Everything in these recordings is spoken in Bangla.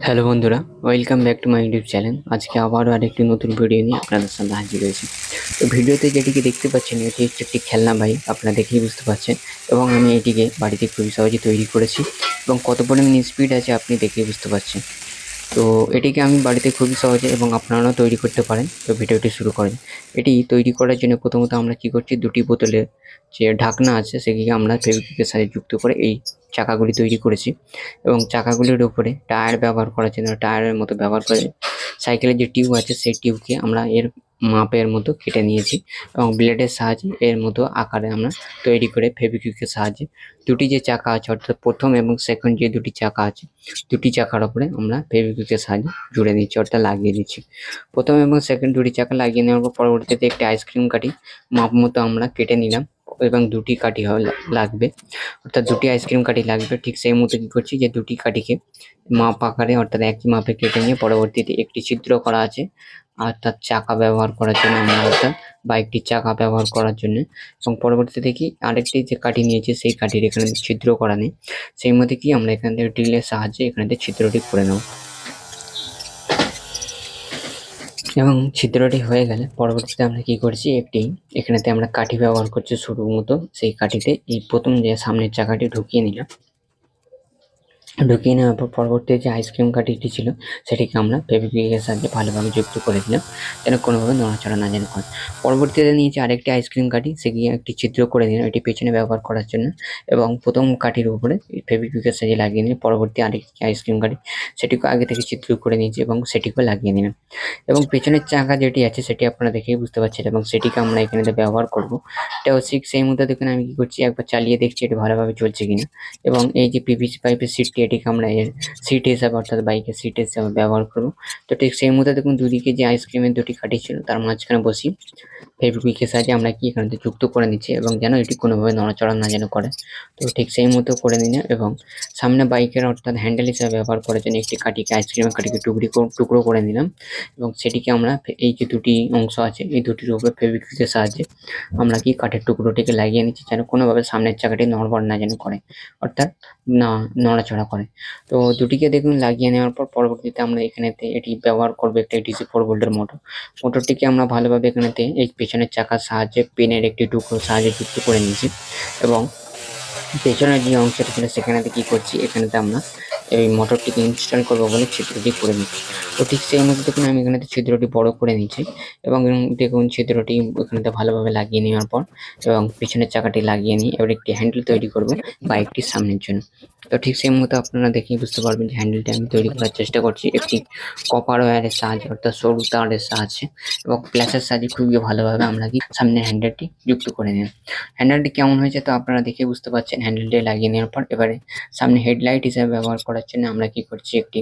হ্যালো বন্ধুরা, welcome back to my YouTube channel. আজকে আবারও আরেকটি নতুন ভিডিও নিয়ে আপনাদের সামনে হাজির হয়েছি। তো ভিডিওতে যেটিকে দেখতে পাচ্ছেন এটি হচ্ছে একটি খেলনা বাইক, আপনারা দেখেই বুঝতে পারছেন। এবং আমি এটিকে বাড়িতে খুবই সহজে তৈরি করেছি এবং কত পরিমাণ স্পিড আছে আপনি দেখেই বুঝতে পারছেন। তো এটিকে আমি বাড়িতে খুবই সহজে এবং আপনারাও তৈরি করতে পারেন। তো ভিডিওটি শুরু করেন। এটি তৈরি করার জন্য প্রথমত আমরা কি করছি, দুটি বোতলের যে ঢাকনা আছে সেটিকে আমরা ফেভিকুইকের সাথে যুক্ত করে এই চাকাগুলি তৈরি করেছি এবং চাকাগুলির উপরে টায়ার ব্যবহার করার জন্য টায়ারের মতো ব্যবহার করে সাইকেলের যে টিউব আছে সেই টিউবকে আমরা এর মাপের মতো কেটে নিয়েছি এবং ব্লেডের সাহায্যে এর মতো আকারে আমরা তৈরি করে ফেভিকুইকের সাহায্যে দুটি যে চাকা আছে অর্থাৎ প্রথম এবং সেকেন্ড যে দুটি চাকা আছে দুটি চাকার উপরে আমরা ফেভিকুইকের সাহায্যে জুড়ে দিচ্ছি অর্থাৎ লাগিয়ে দিচ্ছি। প্রথম এবং সেকেন্ড দুটি চাকা লাগিয়ে নেওয়ার পর পরবর্তীতে একটি আইসক্রিম কাঠি মাপ মতো আমরা কেটে নিলাম এবং দুটি কাঠি লাগবে অর্থাৎ দুটি আইসক্রিম কাঠি লাগবে। ঠিক সেই মতো কি করছি যে দুটি কাঠিকে মাপ আকারে অর্থাৎ একই মাপে কেটে নিয়ে পরবর্তীতে একটি ছিদ্র করা আছে অর্থাৎ চাকা ব্যবহার করার জন্য আমরা অর্থাৎ বাইকটির চাকা ব্যবহার করার জন্য এবং পরবর্তীতে দেখি আরেকটি যে কাঠি নিয়েছে সেই কাঠির এখানে ছিদ্র করা নেই, সেই মধ্যে কি আমরা এখান থেকে ড্রিলের সাহায্যে এখানে ছিদ্রটি করে নেব এবং ছিদ্রটি হয়ে গেলে পরবর্তীতে আমরা কি করছি একটি এখানেতে আমরা কাঠি ব্যবহার করছি শুরু মতো, সেই কাঠিতে এই প্রথম যে সামনের চাকাটি ঢুকিয়ে নিলাম। ঢুকিয়ে নেওয়ার পর পরবর্তী যে আইসক্রিম কাঠিটি ছিল সেটিকে আমরা ফেভিকুইকের সাহায্যে ভালোভাবে যুক্ত করে দিলাম যেন কোনোভাবে নড়াচড়া না যেন করে। পরবর্তীতে নিয়েছি আরেকটি আইসক্রিম কাঠি, সেটিকে একটি ছিদ্র করে দিলাম এটি পেছনে ব্যবহার করার জন্য এবং প্রথম কাঠির উপরে ফেভিকুইকের সাহায্যে লাগিয়ে নিয়ে পরবর্তী আরেকটি আইসক্রিম কাঠি সেটিকে আগে থেকে ছিদ্র করে নিয়েছি এবং সেটিকেও লাগিয়ে নিলাম এবং পেছনের চাকা যেটি আছে সেটি আপনারা দেখেই বুঝতে পারছেন এবং সেটিকে আমরা এখানে ব্যবহার করব। এটাও ঠিক সেই মতো দেখুন আমি কি করছি, একবার চালিয়ে দেখছি এটি ভালোভাবে চলছে কিনা এবং এই যে পিভিসি পাইপের সিটটি এটিকে আমরা এর সিট হিসাবে অর্থাৎ বাইকের সিট হিসাবে ব্যবহার করব। তো ঠিক সেই মতো দেখুন দুদিকে যে আইসক্রিমের দুটি কাঠি ছিল তার মাঝখানে বসি ফেভিকুইকের সাহায্যে আমরা কি এখানে যুক্ত করে নিচ্ছি এবং যেন এটি কোনোভাবে নড়াচড়া না যেন করে। তো ঠিক সেই মতো করে নিলাম এবং সামনে বাইকের অর্থাৎ হ্যান্ডেল হিসাবে ব্যবহার করার জন্য একটি কাঠিকে আইসক্রিমের কাঠিকে টুকরো করে নিলাম এবং সেটিকে আমরা এই যে দুটি অংশ আছে এই দুটির উপরে ফেভিকুইকের সাহায্যে আমরা কি কাঠের টুকরোটিকে লাগিয়ে নিচ্ছি যেন কোনোভাবে সামনের চাকাটি নড়বড় না যেন করে অর্থাৎ না নড়াচড়া করে। তো দুটিকে দেখুন লাগিয়ে নেওয়ার পর পরবর্তীতে আমরা এখানেতে এটি ব্যবহার করবো একটা ডিসি 4 ভোল্টের মোটরটিকে আমরা ভালোভাবে এখানেতে এই পেছনের চাকার সাহায্যে পেনের একটি টুকরোর সাহায্যে যুক্ত করে নিয়েছি এবং পেছনের যে অংশটা ছিল সেখানেতে কি করছি এখানেতে আমরা এই মোটরটিকে ইনস্টল করবো বলে ছিদ্রটি করে নিচ্ছি। তো ঠিক সেই মতো দেখুন আমি এখানেতে ছিদ্রটি বড় করে নিচ্ছি এবং দেখুন ছিদ্রটি এখানেতে ভালোভাবে লাগিয়ে নেওয়ার পর এবং পিছনের চাকাটি লাগিয়ে নিয়ে এবার একটি হ্যান্ডেল তৈরি করব বাইকটির সামনের জন্য। তো ঠিক সেই মতো আপনারা দেখেই বুঝতে পারবেন যে হ্যান্ডেলটি আমি তৈরি করার চেষ্টা করছি একটি কপার ওয়্যারের সাহায্যে অর্থাৎ সরু তারের সাহায্যে এবং প্লাসের সাহায্যে খুবই ভালোভাবে আমরা কি সামনের হ্যান্ডেলটি যুক্ত করে নিলাম। হ্যান্ডেলটি কেমন হয়েছে তো আপনারা দেখে বুঝতে পারছেন। হ্যান্ডেলটি লাগিয়ে নেওয়ার পর এবারে সামনে হেডলাইট হিসেবে ব্যবহার করার জন্য আমরা কি করছি একটি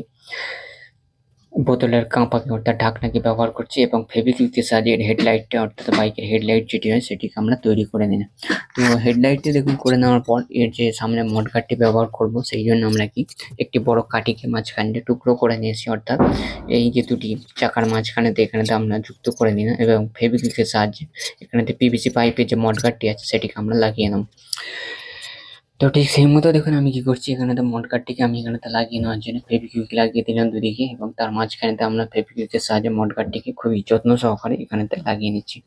বোতলের কাঁপাকে অর্থাৎ ঢাকনাকে ব্যবহার করছি এবং ফেভিকুইকের সাহায্যে হেডলাইটটা অর্থাৎ বাইকের হেডলাইট যেটি হয় সেটিকে আমরা তৈরি করে নিলাম। তো হেডলাইটটি দেখুন করে নেওয়ার পর এর যে সামনে মডগার্ডটি ব্যবহার করব সেই জন্য আমরা কি একটি বড় কাঠিকে মাঝখানে টুকরো করে নিয়েছি অর্থাৎ এই যে দুটি চাকার মাঝখানেতে এখানেতে আমরা যুক্ত করে নিলাম এবং ফেভিকুইকের সাহায্যে এখানেতে পিভিসি পাইপের যে মডগার্ডটি আছে সেটিকে আমরা লাগিয়ে নেব। তো ঠিক সেই মতো দেখুন আমি কি করছি এখানেতে মডগার্ডটিকে আমি এখানেতে লাগিয়ে নেওয়ার জন্য ফেভিকুইক লাগিয়ে দিলাম দুদিকে এবং তার মাঝখানেতে আমরা ফেভিকুইকের সাহায্যে মডগার্ডটিকে খুবই যত্ন সহকারে এখানেতে লাগিয়ে নিচ্ছি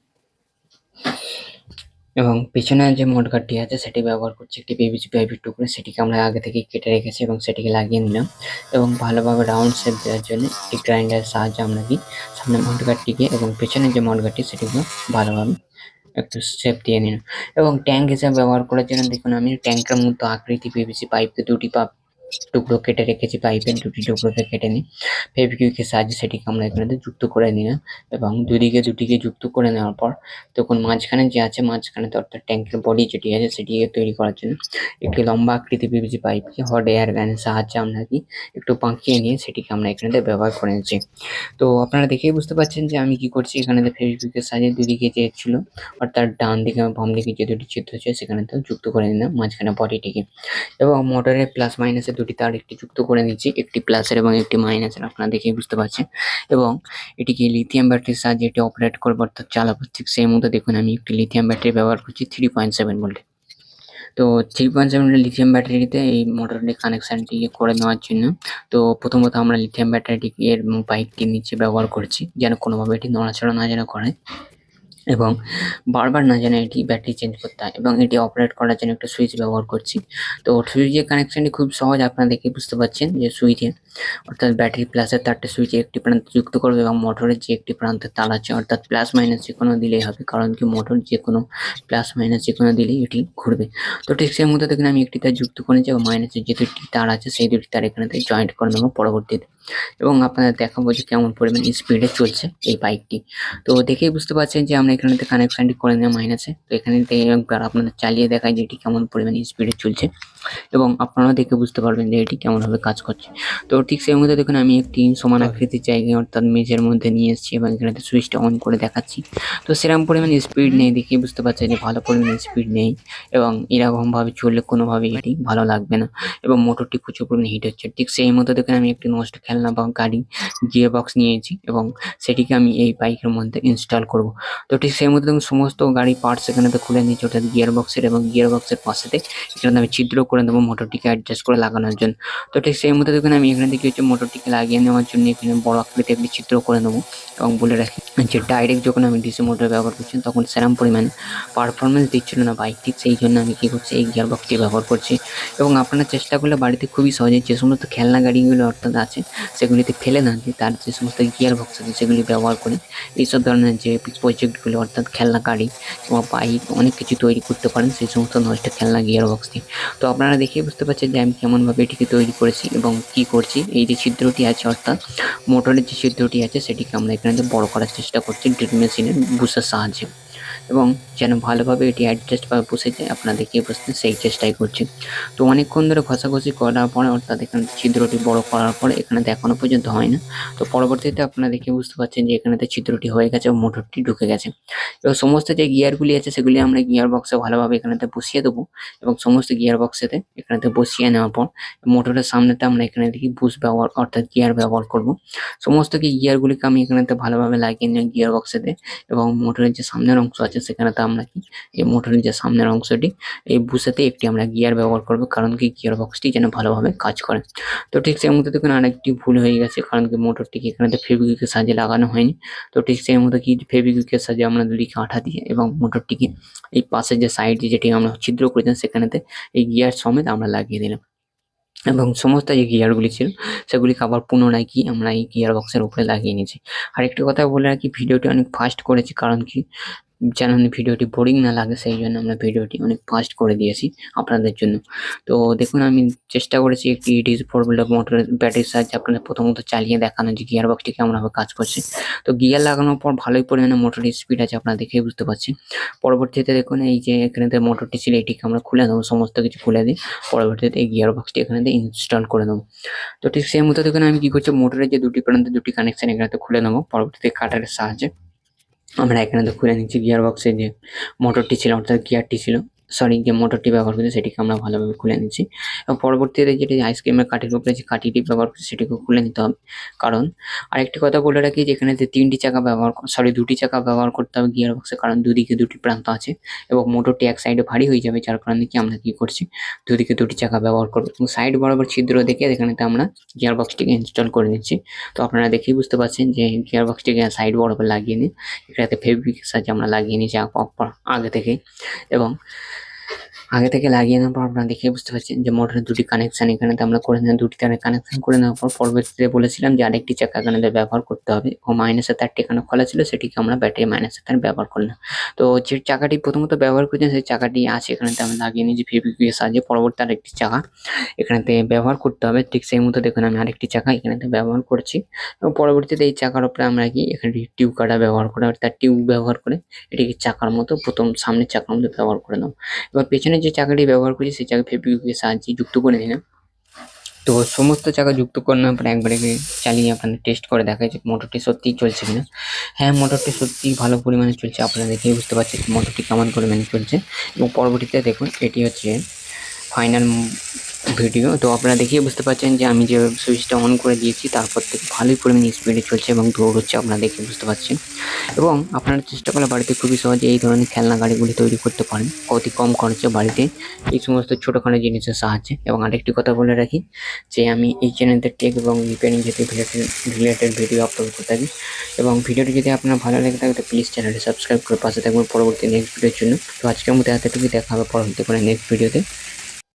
এবং পেছনে যে মডগার্ডটি আছে সেটি ব্যবহার করছি একটি পিভিসি পাইপের টুকরো, সেটিকে আমরা আগে থেকে কেটে রেখেছি এবং সেটিকে লাগিয়ে নিলাম এবং ভালোভাবে রাউন্ড শেপ দেওয়ার জন্য একটি গ্রাইন্ডারের সাহায্যে আমরা কি সামনে মডগার্ডটিকে এবং পেছনে যে মডগার্ডটি সেটিকে ভালোভাবে একটু শেপ দিয়ে নিন এবং ট্যাঙ্ক হিসেবে ব্যবহার করার জন্য দেখুন আমি ট্যাঙ্কের মতো আকৃতি পিভিসি পাইপকে দুটি টুকরো কেটে রেখেছি, পাইপের দুটি টুকরোকে কেটে নিই ফেভিকুইকের সাহায্যে সেটিকে আমরা এখানে যুক্ত করে নিলাম এবং দুটিকে যুক্ত করে নেওয়ার পর তখন মাঝখানে যে আছে মাঝখানে অর্থাৎ ট্যাঙ্কের বডি যেটি আছে সেটিকে তৈরি করার জন্য একটি লম্বা আকৃতি পিভিসি পাইপকে হট এয়ার গানের সাহায্যে আমরা কি একটু বাঁকিয়ে নিয়ে সেটিকে আমরা এখানে ব্যবহার করে নিচ্ছি। তো আপনারা দেখেই বুঝতে পারছেন যে আমি কি করছি এখানে ফেভিকুইকের সাহায্যে দুদিকে যে ছিল অর্থাৎ ডান দিকে এবং বাম দিকে যে দুটি ছিদ্র আছে সেখানে তো যুক্ত করে নিলাম মাঝখানে বডিটিকে এবং মোটরের প্লাস মাইনাসের দুটি তার একটি যুক্ত করে নিচ্ছি, একটি প্লাসের এবং একটি মাইনাসের আপনারা দেখেই বুঝতে পারছেন এবং এটিকে লিথিয়াম ব্যাটারির সাহায্যে এটি অপারেট করবো অর্থাৎ চালাবো। ঠিক সেই মতো দেখুন আমি একটি লিথিয়াম ব্যাটারি ব্যবহার করছি 3.7 ভোল্টের। তো 3.7 লিথিয়াম ব্যাটারিতে এই মোটরটি কানেকশনটি করে নেওয়ার জন্য তো প্রথমত আমরা লিথিয়াম ব্যাটারিটিকে এর বাইকটির নিচে ব্যবহার করছি যেন কোনোভাবে এটি নড়াচড়া না যেন করে এবং বারবার না যেন এটি ব্যাটারি চেঞ্জ করতে হয় এবং এটি অপারেট করার জন্য একটা সুইচ ব্যবহার করছি। তো সুইচের কানেকশনটি খুব সহজ, আপনারা দেখে বুঝতে পারছেন যে সুইচে অর্থাৎ ব্যাটারি প্লাসের তারটা সুইচে একটি প্রান্তে যুক্ত করবে এবং মোটরের যে একটি প্রান্তের তার আছে অর্থাৎ প্লাস মাইনাস যেকোনো দিলেই হবে, কারণ কি মোটর যেকোনো প্লাস মাইনাস যেকোনো দিলেই এটি ঘুরবে। তো ঠিক সেই মতো দেখুন আমি একটি তার যুক্ত করেছি এবং মাইনাসের যে দুটি তার আছে সেই দুটি তার এখানে জয়েন্ট করে নেবো পরবর্তীতে এবং আপনাদের দেখাবো যে কেমন পরিমাণ স্পিডে চলছে এই বাইকটি। তো দেখেই বুঝতে পারছেন যে আমরা এখানে কানেকশনটি করে নিলাম মাইনাসে। তো এখানে একবার আপনাদের চালিয়ে দেখাই যে এটি কেমন পরিমাণে স্পিডে চলছে এবং আপনারাও দেখে বুঝতে পারবেন যে এটি কেমনভাবে কাজ করছে। তো ঠিক সেই মধ্যে দেখুন আমি একটি সমান আকৃতির জায়গায় অর্থাৎ মেঝের মধ্যে নিয়ে এসেছি এবং এখানে সুইচটা অন করে দেখাচ্ছি। তো সেরকম পরিমাণে স্পিড নেই, দেখেই বুঝতে পারছেন যে ভালো পরিমাণে স্পিড নেই এবং এরকমভাবে চললে কোনোভাবেই এটি ভালো লাগবে না এবং মোটরটি প্রচুর পরিমাণে হিট হচ্ছে। ঠিক সেই মতো দেখুন আমি একটি নষ্ট খেলনা বা গাড়ি গিয়ার বক্স নিয়েছি এবং সেটিকে আমি এই বাইকের মধ্যে ইনস্টল করব। তো ঠিক সেই মতো দেখুন সমস্ত গাড়ি পার্টস এখানেতে খুলে নিয়েছি অর্থাৎ গিয়ার বক্সের এবং গিয়ার বক্সের পাশেতে এখানে আমি ছিদ্র করে দেবো মোটরটিকে অ্যাডজাস্ট করে লাগানোর জন্য। তো ঠিক সেই মতো দেখুন আমি এখানে থেকে হচ্ছে মোটরটিকে লাগিয়ে নেওয়ার জন্য এখানে বড় আকৃতির একটি ছিদ্র করে নেবো এবং বলে রাখি যে ডাইরেক্ট যখন আমি ডিসি মোটর ব্যবহার করছি তখন সেরকম পরিমাণে পারফরমেন্স দিচ্ছিল না বাইকটি, সেই জন্য আমি কী করছি এই গিয়ার বক্সটি ব্যবহার করছি। এবং আপনারা চেষ্টা করলে বাড়িতে খুবই সহজে যে সমস্ত খেলনা গাড়িগুলো অর্থাৎ আছে সেগুলিতে ফেলে না দিয়ে তার যে সমস্ত গিয়ার বক্স আছে সেগুলি ব্যবহার করে এইসব ধরনের যে প্রজেক্টগুলো অর্থাৎ খেলনা গাড়ি কিংবা বাইক অনেক কিছু তৈরি করতে পারেন সেই সমস্ত নষ্ট খেলনা গিয়ার বক্স দিয়ে। তো আপনারা দেখেই বুঝতে পারছেন যে আমি কেমনভাবে এটিকে তৈরি করেছি এবং কী করছি। এই যে ছিদ্রটি আছে অর্থাৎ মোটরের যে ছিদ্রটি আছে সেটিকে আমরা এখানে বড় করার চেষ্টা করছি ড্রিল মেশিনের বুশের সাহায্যে এবং যেন ভালোভাবে এটি অ্যাডজাস্ট বা বসে যায় আপনারা দেখিয়ে বুঝতে সেই চেষ্টাই করছি। তো অনেকক্ষণ ধরে ঘষাঘষি করার পরে অর্থাৎ এখানে ছিদ্রটি বড় করার পরে এখানে এখনো পর্যন্ত হয় না। তো পরবর্তীতে আপনারা দেখে বুঝতে পারছেন যে এখানেতে ছিদ্রটি হয়ে গেছে এবং মোটরটি ঢুকে গেছে এবং সমস্ত যে গিয়ারগুলি আছে সেগুলি আমরা গিয়ার বক্সে ভালোভাবে এখানেতে বসিয়ে দেবো এবং সমস্ত গিয়ার বক্সেতে এখানেতে বসিয়ে নেওয়ার পর মোটরের সামনেতে আমরা এখানে দেখি বুশ ব্যবহার অর্থাৎ গিয়ার ব্যবহার করব। সমস্ত গিয়ারগুলিকে আমি এখানেতে ভালোভাবে লাগিয়ে নিই গিয়ার বক্সেতে এবং মোটরের যে সামনের অংশ আছে সেখানেতে আমরা কি এই মোটরের যে সামনের অংশটি এই বুশেতে একটি আমরা গিয়ার ব্যবহার করব, কারণ কি গিয়ার বক্সটি যেন ভালোভাবে কাজ করে। তো ঠিক সেই মতো দেখুন আরেকটি ভুল হয়ে গেছে, কারণ কি মোটরটিকে এখানেতে ফেভিকুইকের সাহায্যে লাগানো হয়নি। তো ঠিক সেই মতো কি ফেভিকুইকের সাহায্যে আমরা দুদিকে আঠা দিয়ে এবং মোটরটিকে এই পাশের যে সাইডে যেটি আমরা ছিদ্র করেছিলাম সেখানেতে এই গিয়ার সমেত আমরা লাগিয়ে দিলাম এবং সমস্ত যে গিয়ারগুলি ছিল সেগুলিকে আবার পুনরায় কি আমরা এই গিয়ার বক্সের উপরে লাগিয়ে নিয়েছি। আরেকটি কথা বলে রাখি, ভিডিওটি অনেক ফাস্ট করেছি, কারণ কি যেন ভিডিওটি বোরিং না লাগে সেই জন্য আমরা ভিডিওটি অনেক ফাস্ট করে দিয়েছি আপনাদের জন্য। তো দেখুন আমি চেষ্টা করেছি একটি ডিসি ফোর হুইলার মোটরের ব্যাটারির সাহায্যে আপনাদের প্রথমত চালিয়ে দেখানো যে গিয়ার বক্সটি কেমনভাবে কাজ করছে। তো গিয়ার লাগানোর পর ভালোই পরিমাণে মোটরের স্পিড আছে আপনারা দেখেই বুঝতে পারছেন। পরবর্তীতে দেখুন এই যে এখানেতে মোটরটি ছিল এটিকে আমরা খুলে দেবো, সমস্ত কিছু খুলে দিই পরবর্তীতে এই গিয়ার বক্সটি এখানেতে ইনস্টল করে দেবো। তো ঠিক সেই মতো দেখুন আমি কি করছি মোটরের যে দুটি প্রান্তে দুটি কানেকশন এখানেতে খুলে নেবো পরবর্তীতে কাটারের সাহায্যে আমরা এখানে তো খুলে নিচ্ছি গিয়ার বক্সের যে মোটরটি ছিল অর্থাৎ গিয়ারটি ছিল যে মোটরটি ব্যবহার করছি সেটিকে আমরা ভালোভাবে খুলে নিচ্ছি এবং পরবর্তীতে যেটি আইসক্রিমের কাঠির উপরে যে কাঠিটি ব্যবহার করছি সেটিকে খুলে নিতে হবে। কারণ আরেকটি কথা বলে রাখি যে এখানে তিনটি চাকা ব্যবহার দুটি চাকা ব্যবহার করতে হবে গিয়ার বক্সে, কারণ দুদিকে দুটি প্রান্ত আছে এবং মোটরটি এক সাইডে ভারী হয়ে যাবে, যার কারণে কি আমরা কি করছি দুদিকে দুটি চাকা ব্যবহার করবো এবং সাইড বরাবর ছিদ্র দেখে এখানে আমরা গিয়ার বক্সটিকে ইনস্টল করে নিচ্ছি। তো আপনারা দেখেই বুঝতে পারছেন যে গিয়ার বক্সটিকে সাইড বরাবর লাগিয়ে নিই, এটাতে ফেব্রিকের সাহায্যে আমরা লাগিয়ে নিয়েছি আগে থেকেই এবং আগে থেকে লাগিয়ে নেওয়ার পর আপনারা দেখে বুঝতে পারছেন যে মোটরের দুটি কানেকশন এখানে আমরা করে নিলাম, দুটি তারে কানেকশন করে নেওয়ার পর পরবর্তীতে বলেছিলাম যে আরেকটি চাকা এখানে ব্যবহার করতে হবে এবং মাইনাসের তারটি এখানে খোলা ছিল সেটিকে আমরা ব্যাটারি মাইনাসের তার ব্যবহার করলাম। তো যে চাকাটি প্রথমত ব্যবহার করেছেন সেই চাকাটি আছে এখানে আমরা লাগিয়ে নিয়েছি ফেব্রিকের সাহায্যে। পরবর্তী আরেকটি চাকা এখানেতে ব্যবহার করতে হবে, ঠিক সেই মতো দেখুন আমি আরেকটি চাকা এখানেতে ব্যবহার করছি এবং পরবর্তীতে এই চাকার উপরে আমরা কি এখানে টিউব কাটা ব্যবহার করে অর্থাৎ টিউব ব্যবহার করে এটিকে চাকার মতো প্রথম সামনের চাকার মতো ব্যবহার করে নেব। এবার পেছনে যে চাকাটি ব্যবহার করছি সেই চাকা ফেব্রিকের সাহায্যে যুক্ত করে নিলাম। তো সমস্ত চাকা যুক্ত করানোর পর একবারে চালিয়ে আপনাদের টেস্ট করে দেখা যে মোটরটি সত্যিই চলছে কিনা। হ্যাঁ, মোটরটি সত্যিই ভালো পরিমাণে চলছে, আপনারা দেখেই বুঝতে পারছেন মোটরটি কেমন পরিমাণে চলছে এবং পরবর্তীতে দেখুন এটি হচ্ছে ফাইনাল ভিডিও। তো আপনারা দেখেই বুঝতে পারছেন যে আমি যে সুইচটা অন করে দিয়েছি তারপর থেকে ভালোই পরিমাণে স্পিডে চলছে এবং দৌড়চ্ছে, আপনারা দেখে বুঝতে পারছেন। এবং আপনারা চেষ্টা করলে বাড়িতে খুবই সহজে এই ধরনের খেলনা গাড়িগুলি তৈরি করতে পারেন অতি কম খরচে বাড়িতে এই সমস্ত ছোটোখাটো জিনিসের সাহায্যে। এবং আরেকটি কথা বলে রাখি যে আমি এই চ্যানেলে টেক এবং রিপেয়ারিং জাতীয় রিলেটেড ভিডিও আপলোড করে থাকি। এবং ভিডিওটি যদি আপনার ভালো লেগে থাকে তো প্লিজ চ্যানেলটি সাবস্ক্রাইব করে পাশে থাকবেন পরবর্তী নেক্সট ভিডিওর জন্য। তো আজকের মতো এতটুকুই, দেখা হবে পরবর্তী কোনো নেক্সট ভিডিওতে।